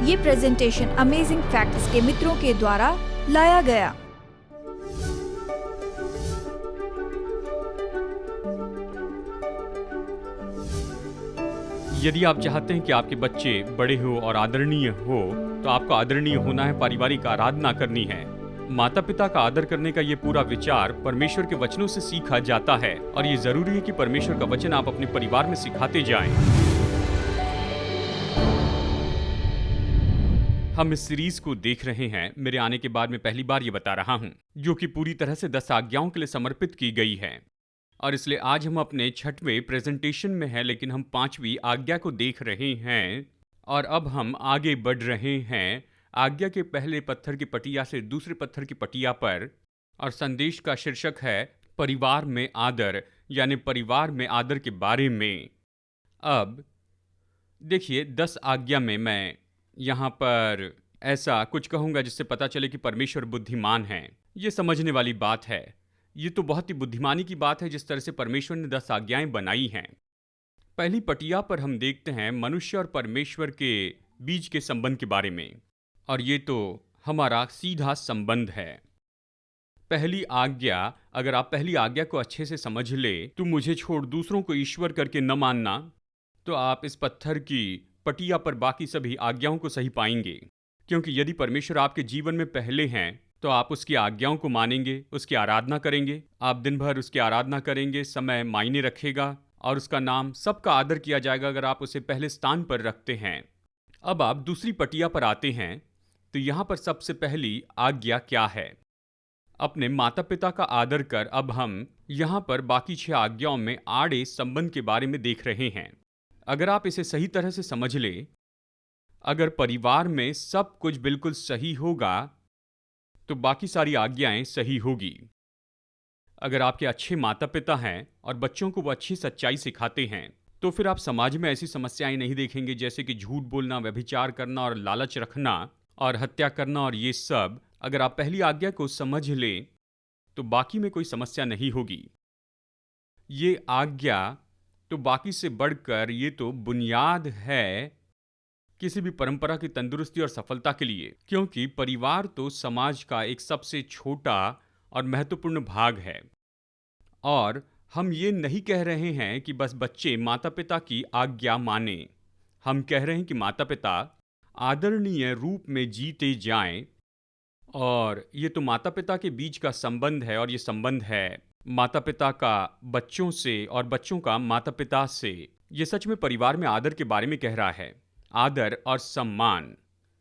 ये presentation amazing facts के मित्रों के द्वारा लाया गया। यदि आप चाहते हैं कि आपके बच्चे बड़े हो और आदरणीय हो, तो आपको आदरणीय होना है, पारिवारिक आराधना करनी है। माता पिता का आदर करने का ये पूरा विचार परमेश्वर के वचनों से सीखा जाता है और ये जरूरी है कि परमेश्वर का वचन आप अपने परिवार में सिखाते जाएं। हम इस सीरीज को देख रहे हैं। मेरे आने के बाद मैं पहली बार ये बता रहा हूँ, जो कि पूरी तरह से 10 आज्ञाओं के लिए समर्पित की गई है। और इसलिए आज हम अपने 6वें प्रेजेंटेशन में हैं, लेकिन हम 5वीं आज्ञा को देख रहे हैं। और अब हम आगे बढ़ रहे हैं आज्ञा के पहले पत्थर की पटिया से दूसरे पत्थर की पटिया पर। और संदेश का शीर्षक है परिवार में आदर, यानी परिवार में आदर के बारे में। अब देखिए, 10 आज्ञा में मैं यहाँ पर ऐसा कुछ कहूँगा जिससे पता चले कि परमेश्वर बुद्धिमान है। ये समझने वाली बात है। ये तो बहुत ही बुद्धिमानी की बात है जिस तरह से परमेश्वर ने 10 आज्ञाएं बनाई हैं। पहली पटिया पर हम देखते हैं मनुष्य और परमेश्वर के बीच के संबंध के बारे में, और ये तो हमारा सीधा संबंध है। पहली आज्ञा, अगर आप पहली आज्ञा को अच्छे से समझ ले, तू मुझे छोड़ दूसरों को ईश्वर करके न मानना, तो आप इस पत्थर की पटिया पर बाकी सभी आज्ञाओं को सही पाएंगे। क्योंकि यदि परमेश्वर आपके जीवन में पहले हैं, तो आप उसकी आज्ञाओं को मानेंगे, उसकी आराधना करेंगे। आप दिन भर उसकी आराधना करेंगे, समय मायने रखेगा और उसका नाम सबका आदर किया जाएगा अगर आप उसे पहले स्थान पर रखते हैं। अब आप दूसरी पटिया पर आते हैं, तो यहाँ पर सबसे पहली आज्ञा क्या है? अपने माता पिता का आदर कर। अब हम यहाँ पर बाकी 6 आज्ञाओं में आड़े संबंध के बारे में देख रहे हैं। अगर आप इसे सही तरह से समझ ले, अगर परिवार में सब कुछ बिल्कुल सही होगा, तो बाकी सारी आज्ञाएं सही होगी। अगर आपके अच्छे माता पिता हैं और बच्चों को वो अच्छी सच्चाई सिखाते हैं, तो फिर आप समाज में ऐसी समस्याएं नहीं देखेंगे जैसे कि झूठ बोलना, व्यभिचार करना और लालच रखना और हत्या करना और ये सब। अगर आप पहली आज्ञा को समझ लें, तो बाकी में कोई समस्या नहीं होगी। ये आज्ञा तो बाकी से बढ़कर ये तो बुनियाद है किसी भी परंपरा की तंदुरुस्ती और सफलता के लिए, क्योंकि परिवार तो समाज का एक सबसे छोटा और महत्वपूर्ण भाग है। और हम ये नहीं कह रहे हैं कि बस बच्चे माता पिता की आज्ञा माने। हम कह रहे हैं कि माता पिता आदरणीय रूप में जीते जाएं। और ये तो माता पिता के बीच का संबंध है, और ये संबंध है माता पिता का बच्चों से और बच्चों का माता पिता से। ये सच में परिवार में आदर के बारे में कह रहा है, आदर और सम्मान।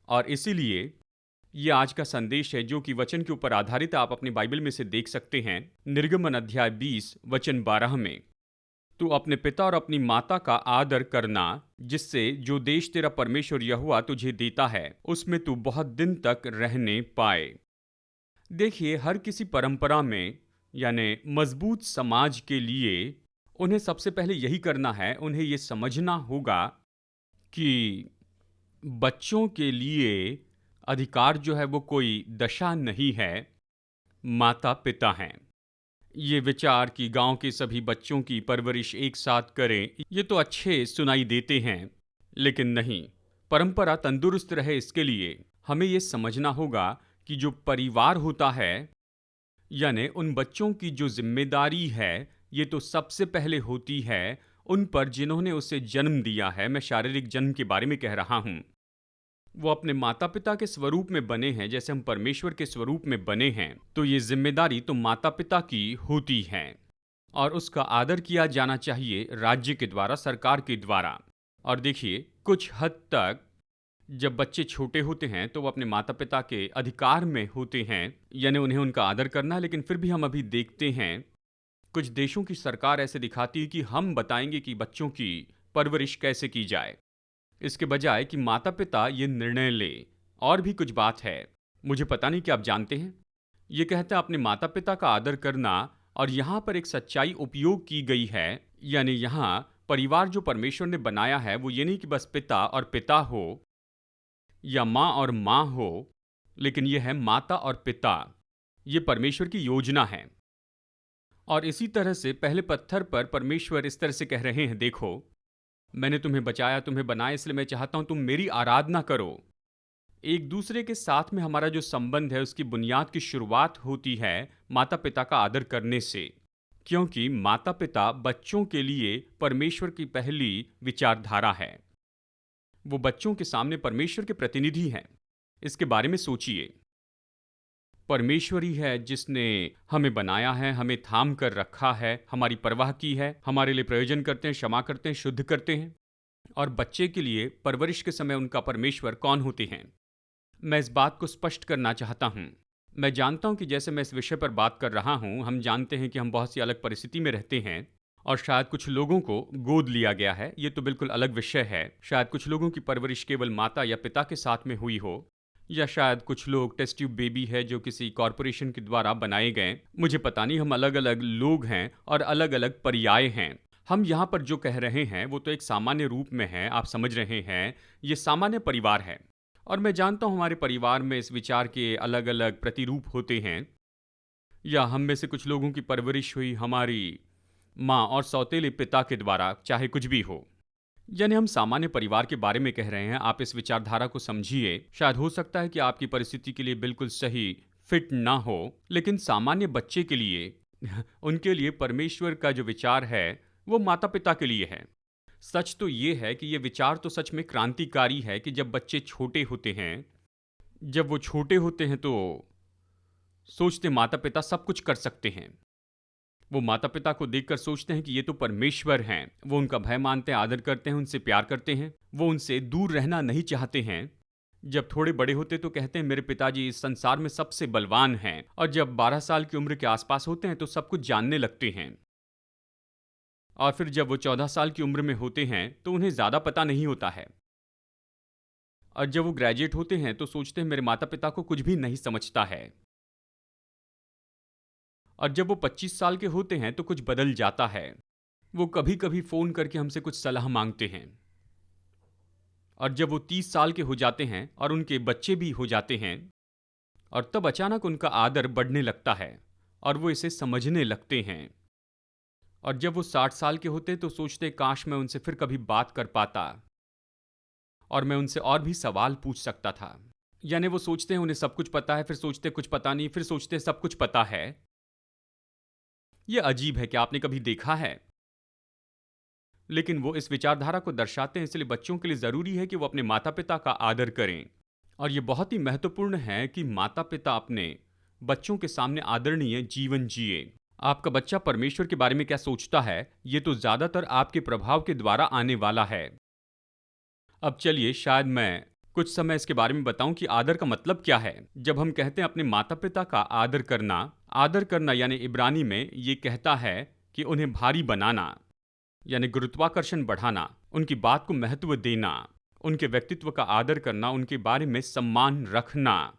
और इसीलिए ये आज का संदेश है जो कि वचन के ऊपर आधारित है। आप अपनी बाइबल में से देख सकते हैं, निर्गमन अध्याय 20 वचन 12 में। तू अपने पिता और अपनी माता का आदर करना, जिससे जो देश तेरा परमेश्वर यहोवा तुझे देता है उसमें तू बहुत दिन तक रहने पाए। देखिए, हर किसी परंपरा में, यानी मजबूत समाज के लिए, उन्हें सबसे पहले यही करना है। उन्हें ये समझना होगा कि बच्चों के लिए अधिकार जो है वो कोई दशा नहीं है, माता पिता हैं। ये विचार कि गांव के सभी बच्चों की परवरिश एक साथ करें, ये तो अच्छे सुनाई देते हैं, लेकिन नहीं। परंपरा तंदुरुस्त रहे, इसके लिए हमें ये समझना होगा कि जो परिवार होता है, यानी उन बच्चों की जो जिम्मेदारी है, ये तो सबसे पहले होती है उन पर जिन्होंने उसे जन्म दिया है। मैं शारीरिक जन्म के बारे में कह रहा हूं। वो अपने माता पिता के स्वरूप में बने हैं, जैसे हम परमेश्वर के स्वरूप में बने हैं। तो ये जिम्मेदारी तो माता पिता की होती है, और उसका आदर किया जाना चाहिए राज्य के द्वारा, सरकार के द्वारा। और देखिए, कुछ हद तक जब बच्चे छोटे होते हैं तो वो अपने माता पिता के अधिकार में होते हैं, यानी उन्हें उनका आदर करना है। लेकिन फिर भी हम अभी देखते हैं कुछ देशों की सरकार ऐसे दिखाती है कि हम बताएंगे कि बच्चों की परवरिश कैसे की जाए, इसके बजाय कि माता पिता ये निर्णय ले। और भी कुछ बात है, मुझे पता नहीं कि आप जानते हैं। ये कहता है अपने माता पिता का आदर करना, और यहाँ पर एक सच्चाई उपयोग की गई है, यानी यहाँ परिवार जो परमेश्वर ने बनाया है वो ये नहीं कि बस पिता और पिता हो या माँ और माँ हो, लेकिन ये है माता और पिता। ये परमेश्वर की योजना है। और इसी तरह से पहले पत्थर पर परमेश्वर इस तरह से कह रहे हैं, देखो मैंने तुम्हें बचाया, तुम्हें बनाया, इसलिए मैं चाहता हूं तुम मेरी आराधना करो। एक दूसरे के साथ में हमारा जो संबंध है उसकी बुनियाद की शुरुआत होती है माता पिता का आदर करने से, क्योंकि माता पिता बच्चों के लिए परमेश्वर की पहली विचारधारा है। वो बच्चों के सामने परमेश्वर के प्रतिनिधि हैं। इसके बारे में सोचिए। परमेश्वर ही है जिसने हमें बनाया है, हमें थाम कर रखा है, हमारी परवाह की है, हमारे लिए प्रयोजन करते हैं, क्षमा करते हैं, शुद्ध करते हैं। और बच्चे के लिए परवरिश के समय उनका परमेश्वर कौन होते हैं? मैं इस बात को स्पष्ट करना चाहता हूँ। मैं जानता हूँ कि जैसे मैं इस विषय पर बात कर रहा हूँ, हम जानते हैं कि हम बहुत सी अलग परिस्थिति में रहते हैं और शायद कुछ लोगों को गोद लिया गया है। ये तो बिल्कुल अलग विषय है। शायद कुछ लोगों की परवरिश केवल माता या पिता के साथ में हुई हो, या शायद कुछ लोग टेस्ट ट्यूब बेबी है जो किसी कॉरपोरेशन के द्वारा बनाए गए। मुझे पता नहीं, हम अलग अलग लोग हैं और अलग अलग पर्याय हैं। हम यहाँ पर जो कह रहे हैं वो तो एक सामान्य रूप में है, आप समझ रहे हैं। ये सामान्य परिवार है और मैं जानता हूँ हमारे परिवार में इस विचार के अलग अलग प्रतिरूप होते हैं। या हम में से कुछ लोगों की परवरिश हुई हमारी माँ और सौतेले पिता के द्वारा, चाहे कुछ भी हो। यानी हम सामान्य परिवार के बारे में कह रहे हैं। आप इस विचारधारा को समझिए। शायद हो सकता है कि आपकी परिस्थिति के लिए बिल्कुल सही फिट ना हो, लेकिन सामान्य बच्चे के लिए उनके लिए परमेश्वर का जो विचार है वो माता पिता के लिए है। सच तो ये है कि ये विचार तो सच में क्रांतिकारी है कि जब बच्चे छोटे होते हैं, जब वो छोटे होते हैं तो सोचते माता पिता सब कुछ कर सकते हैं। वो माता पिता को देखकर सोचते हैं कि ये तो परमेश्वर हैं। वो उनका भय मानते हैं, आदर करते हैं, उनसे प्यार करते हैं। वो उनसे दूर रहना नहीं चाहते हैं। जब थोड़े बड़े होते तो कहते हैं मेरे पिताजी इस संसार में सबसे बलवान हैं। और जब 12 साल की उम्र के आसपास होते हैं तो सब कुछ जानने लगते हैं। और फिर जब वो 14 साल की उम्र में होते हैं तो उन्हें ज़्यादा पता नहीं होता है। और जब वो ग्रेजुएट होते हैं तो सोचते हैं मेरे माता पिता को कुछ भी नहीं समझता है। और जब वो 25 साल के होते हैं तो कुछ बदल जाता है। वो कभी कभी फ़ोन करके हमसे कुछ सलाह मांगते हैं। और जब वो 30 साल के हो जाते हैं और उनके बच्चे भी हो जाते हैं, और तब अचानक उनका आदर बढ़ने लगता है और वो इसे समझने लगते हैं। और जब वो 60 साल के होते तो सोचते काश मैं उनसे फिर कभी बात कर पाता और मैं उनसे और भी सवाल पूछ सकता था। यानी वो सोचते हैं उन्हें सब कुछ पता है, फिर सोचते कुछ पता नहीं, फिर सोचते सब कुछ पता है। ये अजीब है, क्या आपने कभी देखा है? लेकिन वो इस विचारधारा को दर्शाते हैं। इसलिए बच्चों के लिए जरूरी है कि वो अपने माता पिता का आदर करें। और ये बहुत ही महत्वपूर्ण है कि माता पिता अपने बच्चों के सामने आदरणीय जीवन जिए। आपका बच्चा परमेश्वर के बारे में क्या सोचता है, ये तो ज्यादातर आपके प्रभाव के द्वारा आने वाला है। अब चलिए शायद मैं कुछ समय इसके बारे में बताऊं कि आदर का मतलब क्या है। जब हम कहते हैं अपने माता पिता का आदर करना यानी इब्रानी में ये कहता है कि उन्हें भारी बनाना, यानी गुरुत्वाकर्षण बढ़ाना, उनकी बात को महत्व देना, उनके व्यक्तित्व का आदर करना, उनके बारे में सम्मान रखना।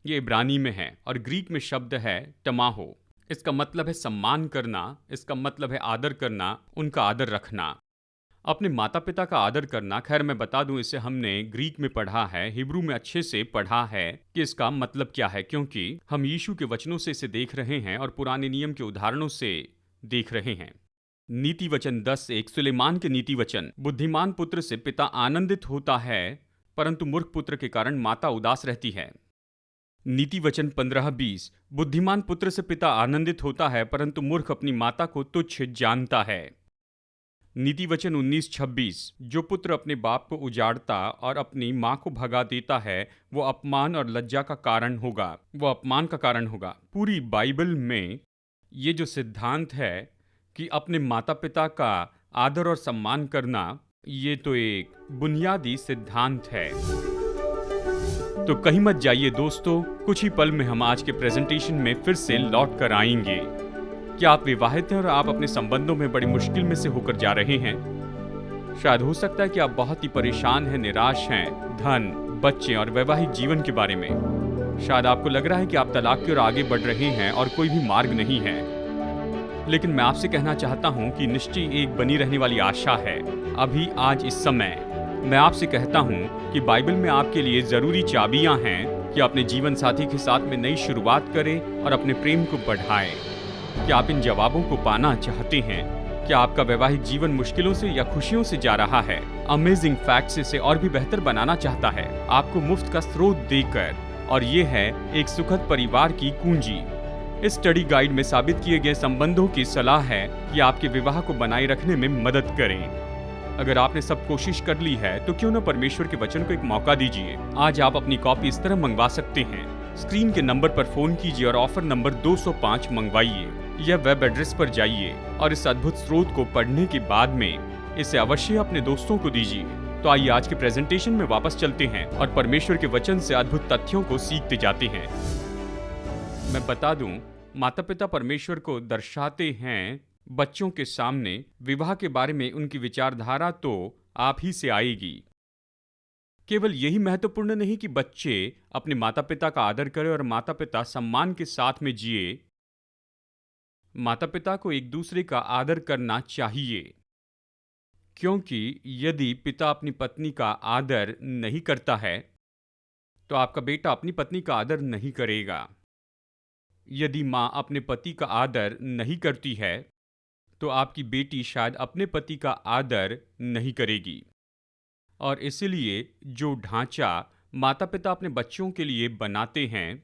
ये इब्रानी में है और ग्रीक में शब्द है टमाहो। इसका मतलब है सम्मान करना, इसका मतलब है आदर करना, उनका आदर रखना, अपने माता पिता का आदर करना। खैर मैं बता दूं, इसे हमने ग्रीक में पढ़ा है, हिब्रू में अच्छे से पढ़ा है कि इसका मतलब क्या है, क्योंकि हम यीशु के वचनों से इसे देख रहे हैं और पुराने नियम के उदाहरणों से देख रहे हैं। नीति वचन 10:1 सुलेमान के नीति वचन, बुद्धिमान पुत्र से पिता आनंदित होता है परंतु मूर्ख पुत्र के कारण माता उदास रहती है। नीति वचन 15:20 बुद्धिमान पुत्र से पिता आनंदित होता है परंतु मूर्ख अपनी माता को तुच्छ जानता है। नीति वचन 19:26 जो पुत्र अपने बाप को उजाड़ता और अपनी माँ को भगा देता है वो अपमान और लज्जा का कारण होगा, वो अपमान का कारण होगा। पूरी बाइबल में ये जो सिद्धांत है कि अपने माता पिता का आदर और सम्मान करना, ये तो एक बुनियादी सिद्धांत है। तो कहीं मत जाइए दोस्तों, कुछ ही पल में हम आज के प्रेजेंटेशन में फिर से लौट कर आएंगे। क्या आप विवाहित हैं और आप अपने संबंधों में बड़ी मुश्किल में से होकर जा रहे हैं? शायद हो सकता है कि आप बहुत ही परेशान हैं, निराश हैं, धन, बच्चे और वैवाहिक जीवन के बारे में। शायद आपको लग रहा है कि आप तलाक की ओर आगे बढ़ रहे हैं और कोई भी मार्ग नहीं है। लेकिन मैं आपसे कहना चाहता हूं कि निश्चय एक बनी रहने वाली आशा है। अभी आज इस समय मैं आपसे कहता हूं कि बाइबल में आपके लिए जरूरी चाबियां हैं कि अपने जीवन साथी के साथ में नई शुरुआत करें और अपने प्रेम को बढ़ाएं। क्या आप इन जवाबों को पाना चाहते हैं? क्या आपका वैवाहिक जीवन मुश्किलों से या खुशियों से जा रहा है? अमेजिंग फैक्ट्स इसे और भी बेहतर बनाना चाहता है, आपको मुफ्त का स्रोत देकर, और ये है एक सुखद परिवार की कुंजी। इस स्टडी गाइड में साबित किए गए संबंधों की सलाह है कि आपके विवाह को बनाए रखने में मदद करें। अगर आपने सब कोशिश कर ली है तो क्यों न परमेश्वर के वचन को एक मौका दीजिए। आज आप अपनी कॉपी इस तरह मंगवा सकते हैं। स्क्रीन के नंबर पर फोन कीजिए और ऑफर नंबर 205 मंगवाइए, या वेब एड्रेस पर जाइए और इस अद्भुत स्रोत को पढ़ने के बाद में इसे अवश्य अपने दोस्तों को दीजिए। तो आइए आज के प्रेजेंटेशन में वापस चलते हैं और परमेश्वर के वचन से अद्भुत तथ्यों को सीखते जाते हैं। मैं बता दूं, माता पिता परमेश्वर को दर्शाते हैं बच्चों के सामने। विवाह के बारे में उनकी विचारधारा तो आप ही से आएगी। केवल यही महत्वपूर्ण नहीं कि बच्चे अपने माता पिता का आदर करें और माता पिता सम्मान के साथ में जिए। माता पिता को एक दूसरे का आदर करना चाहिए, क्योंकि यदि पिता अपनी पत्नी का आदर नहीं करता है तो आपका बेटा अपनी पत्नी का आदर नहीं करेगा। यदि माँ अपने पति का आदर नहीं करती है तो आपकी बेटी शायद अपने पति का आदर नहीं करेगी। और इसलिए जो ढांचा माता पिता अपने बच्चों के लिए बनाते हैं,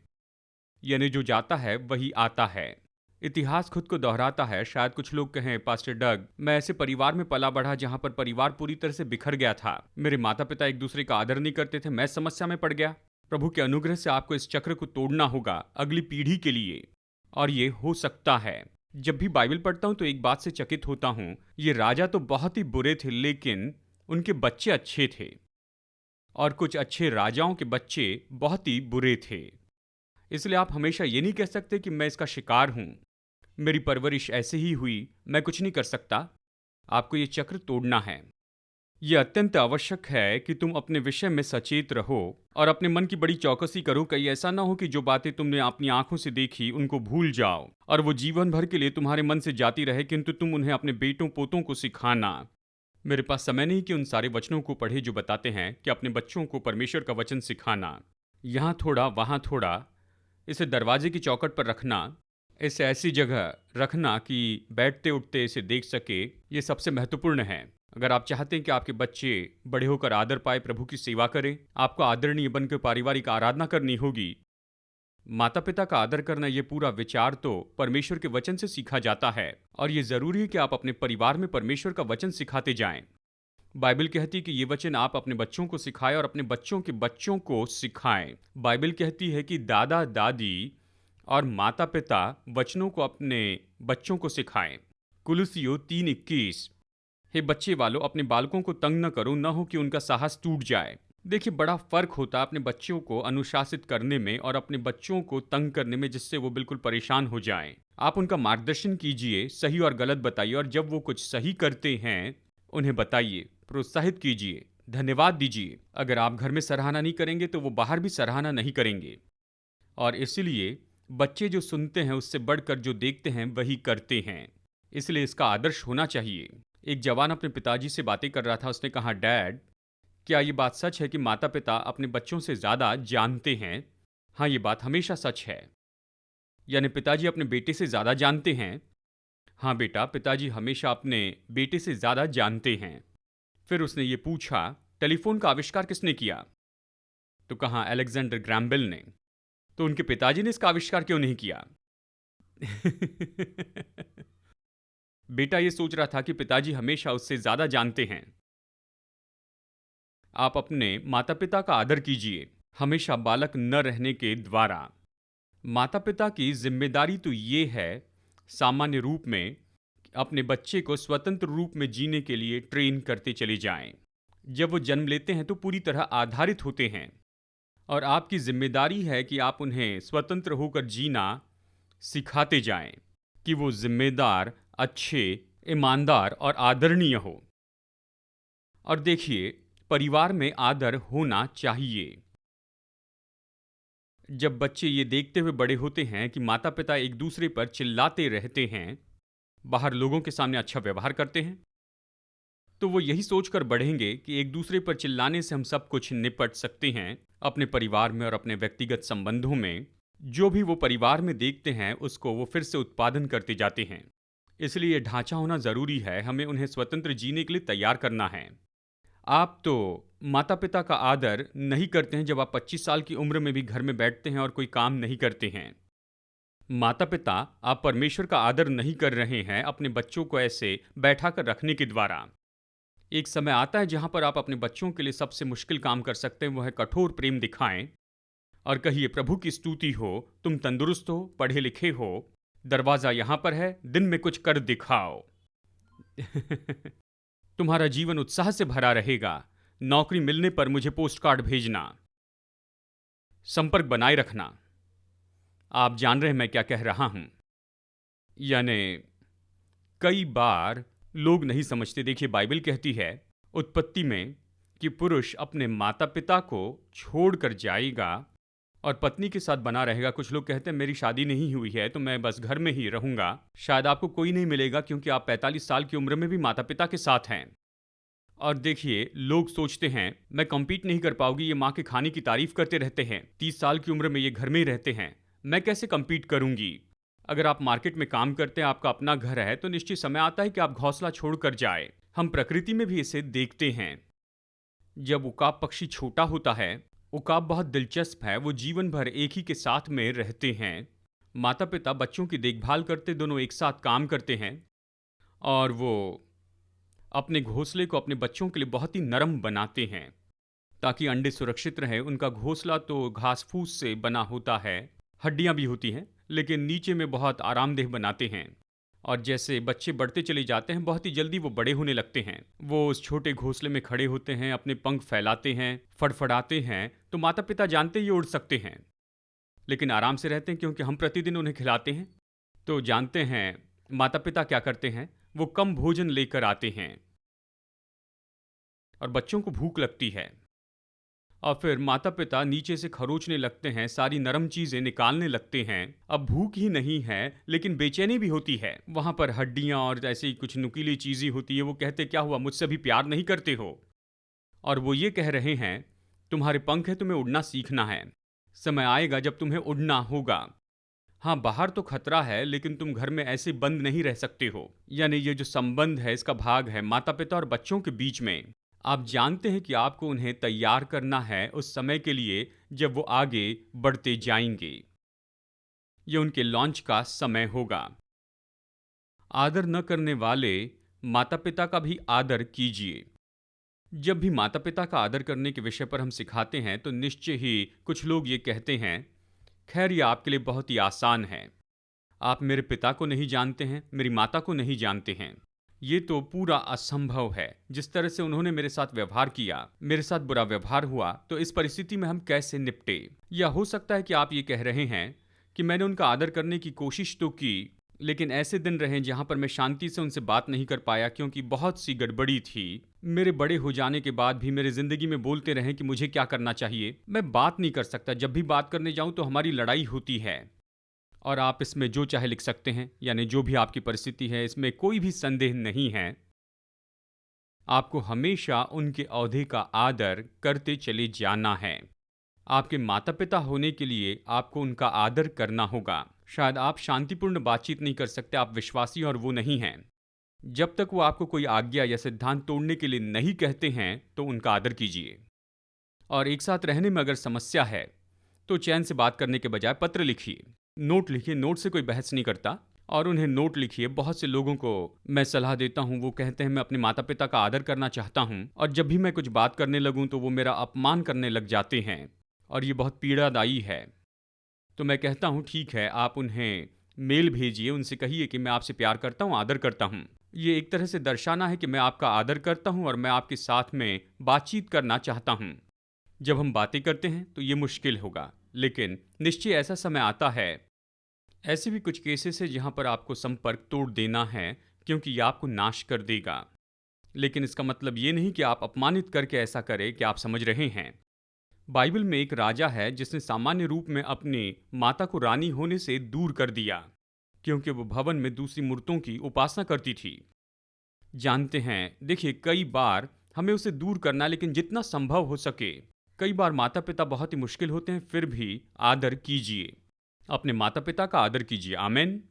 यानी जो जाता है वही आता है। इतिहास खुद को दोहराता है। शायद कुछ लोग कहें, पास्टर डग, मैं ऐसे परिवार में पला बढ़ा जहां पर परिवार पूरी तरह से बिखर गया था। मेरे माता पिता एक दूसरे का आदर नहीं करते थे, मैं समस्या में पड़ गया। प्रभु के अनुग्रह से आपको इस चक्र को तोड़ना होगा अगली पीढ़ी के लिए, और ये हो सकता है। जब भी बाइबल पढ़ता हूं तो एक बात से चकित होता हूं, ये राजा तो बहुत ही बुरे थे लेकिन उनके बच्चे अच्छे थे, और कुछ अच्छे राजाओं के बच्चे बहुत ही बुरे थे। इसलिए आप हमेशा ये नहीं कह सकते कि मैं इसका शिकार हूं, मेरी परवरिश ऐसे ही हुई, मैं कुछ नहीं कर सकता। आपको ये चक्र तोड़ना है। यह अत्यंत आवश्यक है कि तुम अपने विषय में सचेत रहो और अपने मन की बड़ी चौकसी करो। कहीं ऐसा ना हो कि जो बातें तुमने अपनी आंखों से देखी उनको भूल जाओ और वो जीवन भर के लिए तुम्हारे मन से जाती रहे, किंतु तुम उन्हें अपने बेटों पोतों को सिखाना। मेरे पास समय नहीं कि उन सारे वचनों को पढ़े जो बताते हैं कि अपने बच्चों को परमेश्वर का वचन सिखाना। यहाँ थोड़ा वहाँ थोड़ा, इसे दरवाजे की चौखट पर रखना, इसे ऐसी जगह रखना कि बैठते उठते इसे देख सके, ये सबसे महत्वपूर्ण है। अगर आप चाहते हैं कि आपके बच्चे बड़े होकर आदर पाए, प्रभु की सेवा करें, आपको आदरणीय बनकर पारिवारिक आराधना करनी होगी। माता पिता का आदर करना, ये पूरा विचार तो परमेश्वर के वचन से सीखा जाता है, और ये जरूरी है कि आप अपने परिवार में परमेश्वर का वचन सिखाते जाएं। बाइबल कहती है कि ये वचन आप अपने बच्चों को सिखाएं और अपने बच्चों के बच्चों को सिखाएं। बाइबल कहती है कि दादा दादी और माता पिता वचनों को अपने बच्चों को सिखाएं। कुलुसियों 3:21। हे बच्चे वालों, अपने बालकों को तंग न करो, न हो कि उनका साहस टूट जाए। देखिए, बड़ा फर्क होता है अपने बच्चों को अनुशासित करने में और अपने बच्चों को तंग करने में, जिससे वो बिल्कुल परेशान हो जाएं। आप उनका मार्गदर्शन कीजिए, सही और गलत बताइए, और जब वो कुछ सही करते हैं उन्हें बताइए, प्रोत्साहित कीजिए, धन्यवाद दीजिए। अगर आप घर में सराहना नहीं करेंगे तो वो बाहर भी सराहना नहीं करेंगे। और इसलिए बच्चे जो सुनते हैं उससे बढ़कर जो देखते हैं वही करते हैं, इसलिए इसका आदर्श होना चाहिए। एक जवान अपने पिताजी से बातें कर रहा था। उसने कहा, डैड, क्या ये बात सच है कि माता पिता अपने बच्चों से ज़्यादा जानते हैं? हाँ, ये बात हमेशा सच है। यानी पिताजी अपने बेटे से ज़्यादा जानते हैं? हाँ बेटा, पिताजी हमेशा अपने बेटे से ज़्यादा जानते हैं। फिर उसने ये पूछा, टेलीफोन का आविष्कार किसने किया? तो कहा, अलेक्जेंडर ग्रैहम बेल ने। तो उनके पिताजी ने इसका आविष्कार क्यों नहीं किया? बेटा ये सोच रहा था कि पिताजी हमेशा उससे ज़्यादा जानते हैं। आप अपने माता पिता का आदर कीजिए, हमेशा बालक न रहने के द्वारा। माता पिता की जिम्मेदारी तो ये है सामान्य रूप में अपने बच्चे को स्वतंत्र रूप में जीने के लिए ट्रेन करते चले जाएं। जब वो जन्म लेते हैं तो पूरी तरह आधारित होते हैं, और आपकी जिम्मेदारी है कि आप उन्हें स्वतंत्र होकर जीना सिखाते जाएं कि वो जिम्मेदार, अच्छे, ईमानदार और आदरणीय हो। और देखिए, परिवार में आदर होना चाहिए। जब बच्चे ये देखते हुए बड़े होते हैं कि माता पिता एक दूसरे पर चिल्लाते रहते हैं, बाहर लोगों के सामने अच्छा व्यवहार करते हैं, तो वो यही सोचकर बढ़ेंगे कि एक दूसरे पर चिल्लाने से हम सब कुछ निपट सकते हैं। अपने परिवार में और अपने व्यक्तिगत संबंधों में जो भी वो परिवार में देखते हैं उसको वो फिर से उत्पादन करते जाते हैं। इसलिए ये ढांचा होना ज़रूरी है, हमें उन्हें स्वतंत्र जीने के लिए तैयार करना है। आप तो माता-पिता का आदर नहीं करते हैं जब आप 25 साल की उम्र में भी घर में बैठते हैं और कोई काम नहीं करते हैं। माता-पिता, आप परमेश्वर का आदर नहीं कर रहे हैं अपने बच्चों को ऐसे बैठा कर रखने के द्वारा। एक समय आता है जहां पर आप अपने बच्चों के लिए सबसे मुश्किल काम कर सकते हैं, वो है कठोर प्रेम दिखाएं और कहिए, प्रभु की स्तुति हो, तुम तंदुरुस्त हो, पढ़े लिखे हो, दरवाजा यहां पर है, दिन में कुछ कर दिखाओ। तुम्हारा जीवन उत्साह से भरा रहेगा। नौकरी मिलने पर मुझे पोस्ट कार्ड भेजना। संपर्क बनाए रखना। आप जान रहे हैं मैं क्या कह रहा हूं। यानी कई बार लोग नहीं समझते। देखिए, बाइबल कहती है उत्पत्ति में कि पुरुष अपने माता पिता को छोड़कर जाएगा और पत्नी के साथ बना रहेगा। कुछ लोग कहते हैं मेरी शादी नहीं हुई है तो मैं बस घर में ही रहूंगा। शायद आपको कोई नहीं मिलेगा क्योंकि आप 45 साल की उम्र में भी माता पिता के साथ हैं। और देखिए, लोग सोचते हैं मैं कम्पीट नहीं कर पाऊंगी, ये माँ के खाने की तारीफ करते रहते हैं, 30 साल की उम्र में ये घर में ही रहते हैं, मैं कैसे कम्पीट करूंगी। अगर आप मार्केट में काम करते हैं, आपका अपना घर है, तो निश्चित समय आता है कि आप घोंसला छोड़कर जाए। हम प्रकृति में भी इसे देखते हैं। जब उकाब पक्षी छोटा होता है, उकाब बहुत दिलचस्प है, वो जीवन भर एक ही के साथ में रहते हैं। माता पिता बच्चों की देखभाल करते, दोनों एक साथ काम करते हैं और वो अपने घोंसले को अपने बच्चों के लिए बहुत ही नरम बनाते हैं ताकि अंडे सुरक्षित रहे। उनका घोंसला तो घास फूस से बना होता है, हड्डियां भी होती हैं, लेकिन नीचे में बहुत आरामदेह बनाते हैं। और जैसे बच्चे बढ़ते चले जाते हैं, बहुत ही जल्दी वो बड़े होने लगते हैं। वो उस छोटे घोंसले में खड़े होते हैं, अपने पंख फैलाते हैं, फड़फड़ाते हैं, तो माता पिता जानते ही उड़ सकते हैं, लेकिन आराम से रहते हैं क्योंकि हम प्रतिदिन उन्हें खिलाते हैं। तो जानते हैं माता पिता क्या करते हैं, वो कम भोजन लेकर आते हैं और बच्चों को भूख लगती है और फिर माता पिता नीचे से खरोचने लगते हैं, सारी नरम चीजें निकालने लगते हैं। अब भूख ही नहीं है लेकिन बेचैनी भी होती है। वहां पर हड्डियां और ऐसे ही कुछ नुकीली चीजें होती है। वो कहते क्या हुआ, मुझसे भी प्यार नहीं करते हो। और वो ये कह रहे हैं तुम्हारे पंख है, तुम्हें उड़ना सीखना है, समय आएगा जब तुम्हें उड़ना होगा। हाँ, बाहर तो खतरा है लेकिन तुम घर में ऐसे बंद नहीं रह सकते हो। यानी ये जो संबंध है, इसका भाग है माता पिता और बच्चों के बीच में। आप जानते हैं कि आपको उन्हें तैयार करना है उस समय के लिए जब वो आगे बढ़ते जाएंगे। ये उनके लॉन्च का समय होगा। आदर न करने वाले माता पिता का भी आदर कीजिए। जब भी माता पिता का आदर करने के विषय पर हम सिखाते हैं तो निश्चय ही कुछ लोग ये कहते हैं, खैर ये आपके लिए बहुत ही आसान है, आप मेरे पिता को नहीं जानते हैं, मेरी माता को नहीं जानते हैं, ये तो पूरा असंभव है। जिस तरह से उन्होंने मेरे साथ व्यवहार किया, मेरे साथ बुरा व्यवहार हुआ, तो इस परिस्थिति में हम कैसे निपटे। या हो सकता है कि आप ये कह रहे हैं कि मैंने उनका आदर करने की कोशिश तो की, लेकिन ऐसे दिन रहे जहां पर मैं शांति से उनसे बात नहीं कर पाया क्योंकि बहुत सी गड़बड़ी थी। मेरे बड़े हो जाने के बाद भी मेरे जिंदगी में बोलते रहे कि मुझे क्या करना चाहिए, मैं बात नहीं कर सकता। जब भी बात करने जाऊं तो हमारी लड़ाई होती है। और आप इसमें जो चाहे लिख सकते हैं, यानी जो भी आपकी परिस्थिति है, इसमें कोई भी संदेह नहीं है। आपको हमेशा उनके ओहदे का आदर करते चले जाना है। आपके माता पिता होने के लिए आपको उनका आदर करना होगा। शायद आप शांतिपूर्ण बातचीत नहीं कर सकते, आप विश्वासी और वो नहीं हैं। जब तक वो आपको कोई आज्ञा या सिद्धांत तोड़ने के लिए नहीं कहते हैं तो उनका आदर कीजिए। और एक साथ रहने में अगर समस्या है तो चैन से बात करने के बजाय पत्र लिखिए, नोट लिखिए। नोट से कोई बहस नहीं करता, और उन्हें नोट लिखिए। बहुत से लोगों को मैं सलाह देता हूँ, वो कहते हैं मैं अपने माता पिता का आदर करना चाहता हूँ और जब भी मैं कुछ बात करने लगूँ तो वो मेरा अपमान करने लग जाते हैं और ये बहुत पीड़ादायी है। तो मैं कहता हूँ ठीक है, आप उन्हें मेल भेजिए, उनसे कहिए कि मैं आपसे प्यार करता हूँ, आदर करता हूँ। ये एक तरह से दर्शाना है कि मैं आपका आदर करता हूँ और मैं आपके साथ में बातचीत करना चाहता हूँ। जब हम बातें करते हैं तो ये मुश्किल होगा, लेकिन निश्चय ऐसा समय आता है। ऐसे भी कुछ केसेस है जहाँ पर आपको संपर्क तोड़ देना है क्योंकि ये आपको नाश कर देगा। लेकिन इसका मतलब ये नहीं कि आप अपमानित करके ऐसा करें कि आप समझ रहे हैं। बाइबल में एक राजा है जिसने सामान्य रूप में अपनी माता को रानी होने से दूर कर दिया क्योंकि वो भवन में दूसरी मूर्तों की उपासना करती थी। जानते हैं, देखिए कई बार हमें उसे दूर करना, लेकिन जितना संभव हो सके। कई बार माता पिता बहुत ही मुश्किल होते हैं, फिर भी आदर कीजिए, अपने माता पिता का आदर कीजिए। आमीन।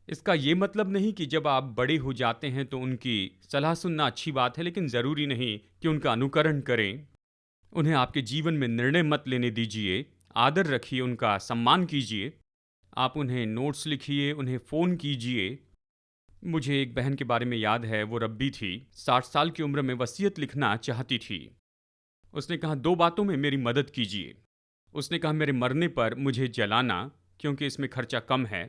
इसका ये मतलब नहीं कि जब आप बड़े हो जाते हैं तो उनकी सलाह सुनना अच्छी बात है, लेकिन ज़रूरी नहीं कि उनका अनुकरण करें। उन्हें आपके जीवन में निर्णय मत लेने दीजिए, आदर रखिए, उनका सम्मान कीजिए। आप उन्हें नोट्स लिखिए, उन्हें फ़ोन कीजिए। मुझे एक बहन के बारे में याद है, वो रब्बी थी, 60 साल की उम्र में वसीयत लिखना चाहती थी। उसने कहा 2 बातों में मेरी मदद कीजिए। उसने कहा मेरे मरने पर मुझे जलाना क्योंकि इसमें खर्चा कम है,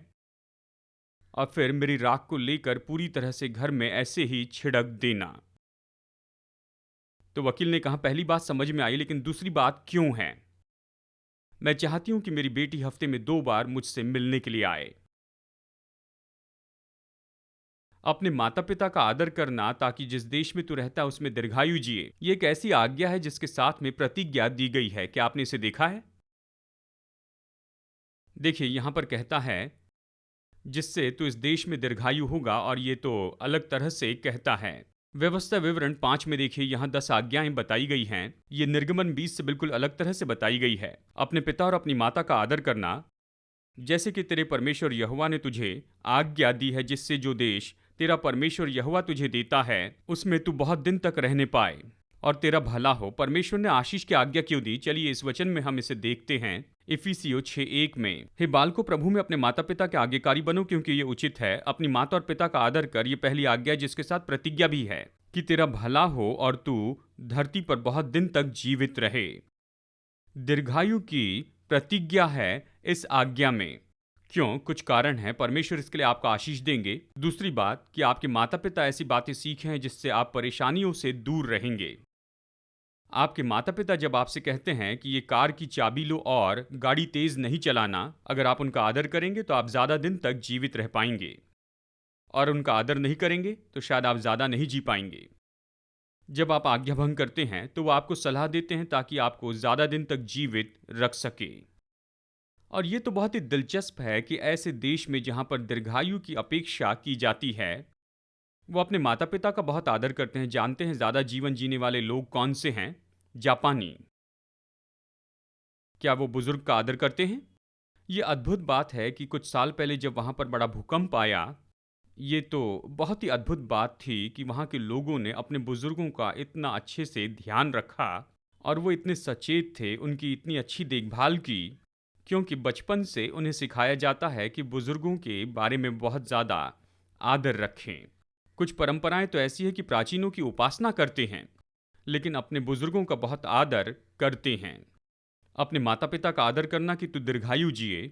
और फिर मेरी राख को लेकर पूरी तरह से घर में ऐसे ही छिड़क देना। तो वकील ने कहा पहली बात समझ में आई, लेकिन दूसरी बात क्यों है? मैं चाहती हूं कि मेरी बेटी हफ्ते में 2 बार मुझसे मिलने के लिए आए। अपने माता पिता का आदर करना ताकि जिस देश में तू रहता है उसमें दीर्घायु जिए, ये एक ऐसी आज्ञा है जिसके साथ में प्रतिज्ञा दी गई है। क्या आपने इसे देखा है? देखिए यहां पर कहता है जिससे तू इस देश में दीर्घायु होगा, और ये तो अलग तरह से कहता है। व्यवस्था विवरण 5 में देखिए, यहाँ 10 आज्ञाएं बताई गई हैं। ये निर्गमन 20 से बिल्कुल अलग तरह से बताई गई है। अपने पिता और अपनी माता का आदर करना, जैसे कि तेरे परमेश्वर यहोवा ने तुझे आज्ञा दी है, जिससे जो देश तेरा परमेश्वर यहोवा तुझे देता है उसमें तू बहुत दिन तक रहने पाए और तेरा भला हो। परमेश्वर ने आशीष की आज्ञा क्यों दी? चलिए इस वचन में हम इसे देखते हैं। इफिसियों 6:1 में, हे बालकों प्रभु में अपने माता पिता के आज्ञाकारी बनो, क्योंकि ये उचित है। अपनी माता और पिता का आदर कर, ये पहली आज्ञा है जिसके साथ प्रतिज्ञा भी है कि तेरा भला हो और तू धरती पर बहुत दिन तक जीवित रहे। दीर्घायु की प्रतिज्ञा है इस आज्ञा में। क्यों? कुछ कारण है। परमेश्वर इसके लिए आपको आशीष देंगे। दूसरी बात कि आपके माता पिता ऐसी बातें सीखे हैं जिससे आप परेशानियों से दूर रहेंगे। आपके माता पिता जब आपसे कहते हैं कि ये कार की चाबी लो और गाड़ी तेज नहीं चलाना, अगर आप उनका आदर करेंगे तो आप ज़्यादा दिन तक जीवित रह पाएंगे, और उनका आदर नहीं करेंगे तो शायद आप ज़्यादा नहीं जी पाएंगे। जब आप आज्ञा भंग करते हैं तो वो आपको सलाह देते हैं ताकि आपको ज़्यादा दिन तक जीवित रख सके। और ये तो बहुत ही दिलचस्प है कि ऐसे देश में जहाँ पर दीर्घायु की अपेक्षा की जाती है, वो अपने माता पिता का बहुत आदर करते हैं। जानते हैं ज़्यादा जीवन जीने वाले लोग कौन से हैं? जापानी। क्या वो बुजुर्ग का आदर करते हैं? ये अद्भुत बात है कि कुछ साल पहले जब वहाँ पर बड़ा भूकंप आया, ये तो बहुत ही अद्भुत बात थी कि वहाँ के लोगों ने अपने बुजुर्गों का इतना अच्छे से ध्यान रखा, और वो इतने सचेत थे, उनकी इतनी अच्छी देखभाल की, क्योंकि बचपन से उन्हें सिखाया जाता है कि बुजुर्गों के बारे में बहुत ज़्यादा आदर रखें। कुछ परंपराएं तो ऐसी है कि प्राचीनों की उपासना करते हैं लेकिन अपने बुजुर्गों का बहुत आदर करते हैं। अपने माता पिता का आदर करना कि तू दीर्घायु जिए।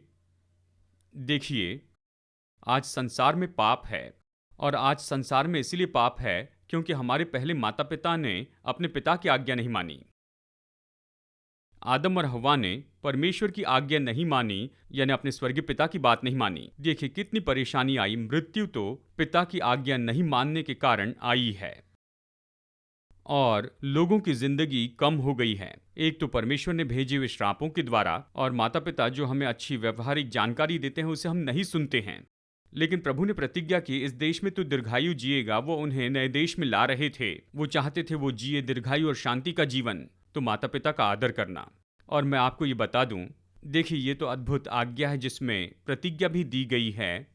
देखिए आज संसार में पाप है, और आज संसार में इसीलिए पाप है क्योंकि हमारे पहले माता पिता ने अपने पिता की आज्ञा नहीं मानी। आदम और हव्वा ने परमेश्वर की आज्ञा नहीं मानी, यानी अपने स्वर्गीय पिता की बात नहीं मानी। देखिए कितनी परेशानी आई। मृत्यु तो पिता की आज्ञा नहीं मानने के कारण आई है, और लोगों की जिंदगी कम हो गई है। एक तो परमेश्वर ने भेजे हुए श्रापों के द्वारा, और माता पिता जो हमें अच्छी व्यवहारिक जानकारी देते हैं उसे हम नहीं सुनते हैं। लेकिन प्रभु ने प्रतिज्ञा की इस देश में तो दीर्घायु जिएगा। वो उन्हें नए देश में ला रहे थे, वो चाहते थे वो जिए दीर्घायु और शांति का जीवन। तो माता पिता का आदर करना। और मैं आपको ये बता दूं, देखिए ये तो अद्भुत आज्ञा है जिसमें प्रतिज्ञा भी दी गई है।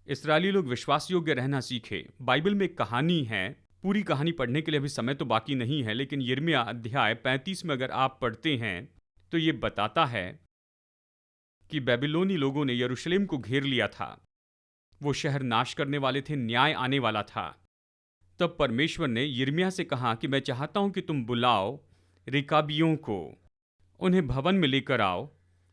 इस्राएली लोग विश्वास योग्य रहना सीखे। बाइबल में एक कहानी है, पूरी कहानी पढ़ने के लिए अभी समय तो बाकी नहीं है, लेकिन यिर्मयाह अध्याय 35 में अगर आप पढ़ते हैं तो ये बताता है कि बेबीलोनी लोगों ने यरूशलेम को घेर लिया था। वो शहर नाश करने वाले थे, न्याय आने वाला था। तब परमेश्वर ने यिर्मयाह से कहा कि मैं चाहता हूं कि तुम बुलाओ रेकाबियों को, उन्हें भवन में लेकर आओ।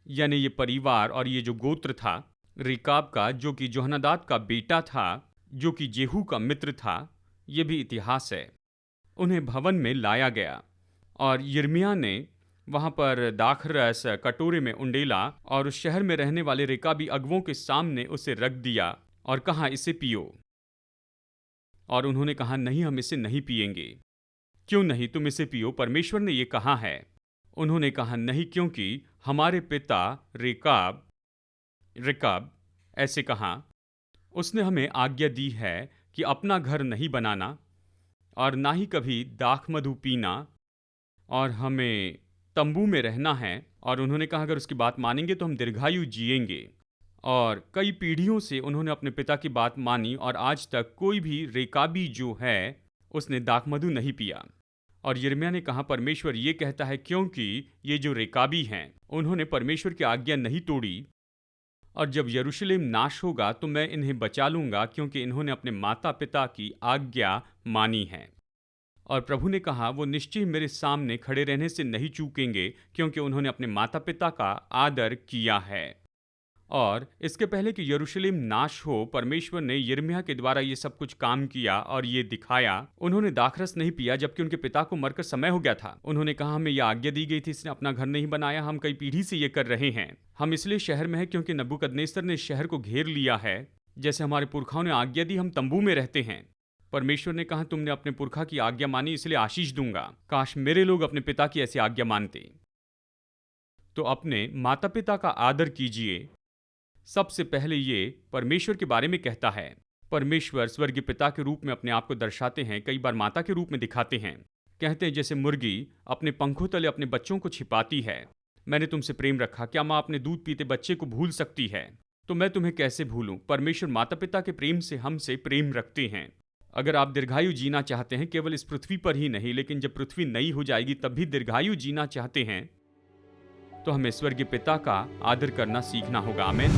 यानी ये परिवार और ये जो गोत्र था रेकाब का, जो कि जोहनादाद का बेटा था, जो कि जेहू का मित्र था, ये भी इतिहास है। उन्हें भवन में लाया गया, और यिर्मयाह ने वहाँ पर दाखरस कटोरे में उंडेला और उस शहर में रहने वाले रेकाबी अगुओं के सामने उसे रख दिया और कहा इसे पियो। और उन्होंने कहा नहीं, हम इसे नहीं पिएंगे। क्यों नहीं? तुम इसे पियो, परमेश्वर ने ये कहा है। उन्होंने कहा नहीं, क्योंकि हमारे पिता रेकाब ऐसे कहा, उसने हमें आज्ञा दी है कि अपना घर नहीं बनाना और ना ही कभी दाख मधु पीना, और हमें तंबू में रहना है। और उन्होंने कहा अगर उसकी बात मानेंगे तो हम दीर्घायु जिएंगे। और कई पीढ़ियों से उन्होंने अपने पिता की बात मानी और आज तक कोई भी रेकाबी जो है उसने दाखमधु नहीं पिया। और यिर्मयाह ने कहा परमेश्वर ये कहता है क्योंकि ये जो रेकाबी हैं उन्होंने परमेश्वर की आज्ञा नहीं तोड़ी, और जब यरूशलेम नाश होगा तो मैं इन्हें बचा लूंगा क्योंकि इन्होंने अपने माता पिता की आज्ञा मानी है। और प्रभु ने कहा वो निश्चय मेरे सामने खड़े रहने से नहीं चूकेंगे क्योंकि उन्होंने अपने माता पिता का आदर किया है। और इसके पहले कि यरूशलेम नाश हो, परमेश्वर ने यिर्मयाह के द्वारा ये सब कुछ काम किया और ये दिखाया। उन्होंने दाखरस नहीं पिया जबकि उनके पिता को मरकर समय हो गया था। उन्होंने कहा हमें यह आज्ञा दी गई थी, इसने अपना घर नहीं बनाया, हम कई पीढ़ी से ये कर रहे हैं। हम इसलिए शहर में हैं क्योंकि नबूकदनेस्सर ने शहर को घेर लिया है। जैसे हमारे पुरखाओं ने आज्ञा दी हम तंबू में रहते हैं। परमेश्वर ने कहा तुमने अपने पुरखा की आज्ञा मानी इसलिए आशीष दूंगा। काश मेरे लोग अपने पिता की ऐसी आज्ञा मानते। तो अपने माता पिता का आदर कीजिए। सबसे पहले ये परमेश्वर के बारे में कहता है। परमेश्वर स्वर्गीय पिता के रूप में अपने आप को दर्शाते हैं, कई बार माता के रूप में दिखाते हैं। कहते हैं जैसे मुर्गी अपने पंखों तले अपने बच्चों को छिपाती है। मैंने तुमसे प्रेम रखा, क्या माँ अपने दूध पीते बच्चे को भूल सकती है? तो मैं तुम्हें कैसे भूलूं? परमेश्वर माता पिता के प्रेम से हमसे प्रेम रखते हैं। अगर आप दीर्घायु जीना चाहते हैं, केवल इस पृथ्वी पर ही नहीं लेकिन जब पृथ्वी नई हो जाएगी तब भी दीर्घायु जीना चाहते हैं, तो हमें स्वर्गीय पिता का आदर करना सीखना होगा। आमीन।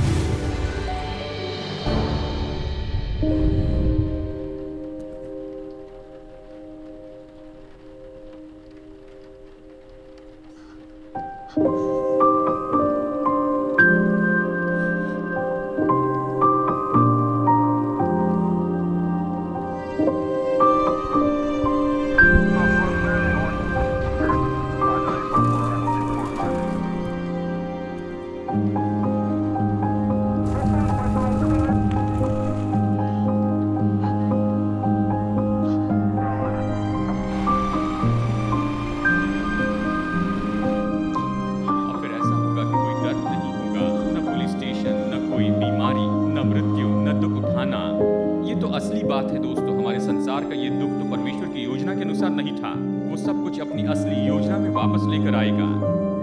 असली बात है दोस्तों, हमारे संसार का ये दुख तो परमेश्वर की योजना के अनुसार नहीं था। वो सब कुछ अपनी असली योजना में वापस लेकर आएगा।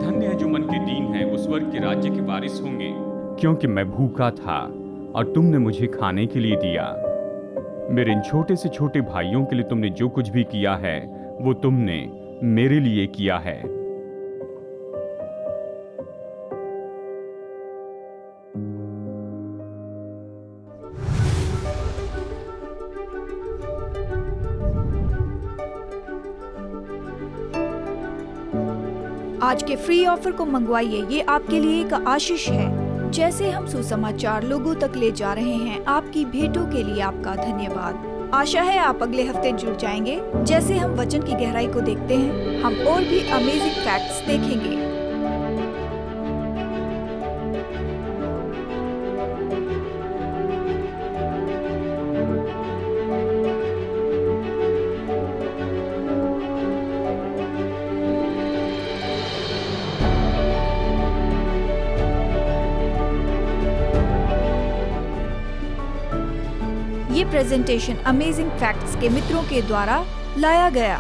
धन्य है जो मन के दीन है, वो स्वर्ग के राज्य के वारिस होंगे। क्योंकि मैं भूखा था और तुमने मुझे खाने के लिए दिया। मेरे इन छोटे से छोटे भाइयों के लिए तुमने जो कुछ भी किया है वो तुमने मेरे लिए किया है। आज के फ्री ऑफर को मंगवाइए, ये आपके लिए एक आशीष है। जैसे हम सुसमाचार लोगों तक ले जा रहे हैं, आपकी भेंटों के लिए आपका धन्यवाद। आशा है आप अगले हफ्ते जुड़ जाएंगे। जैसे हम वचन की गहराई को देखते हैं, हम और भी अमेजिंग फैक्ट्स देखेंगे। ये प्रेजेंटेशन अमेजिंग फैक्ट्स के मित्रों के द्वारा लाया गया।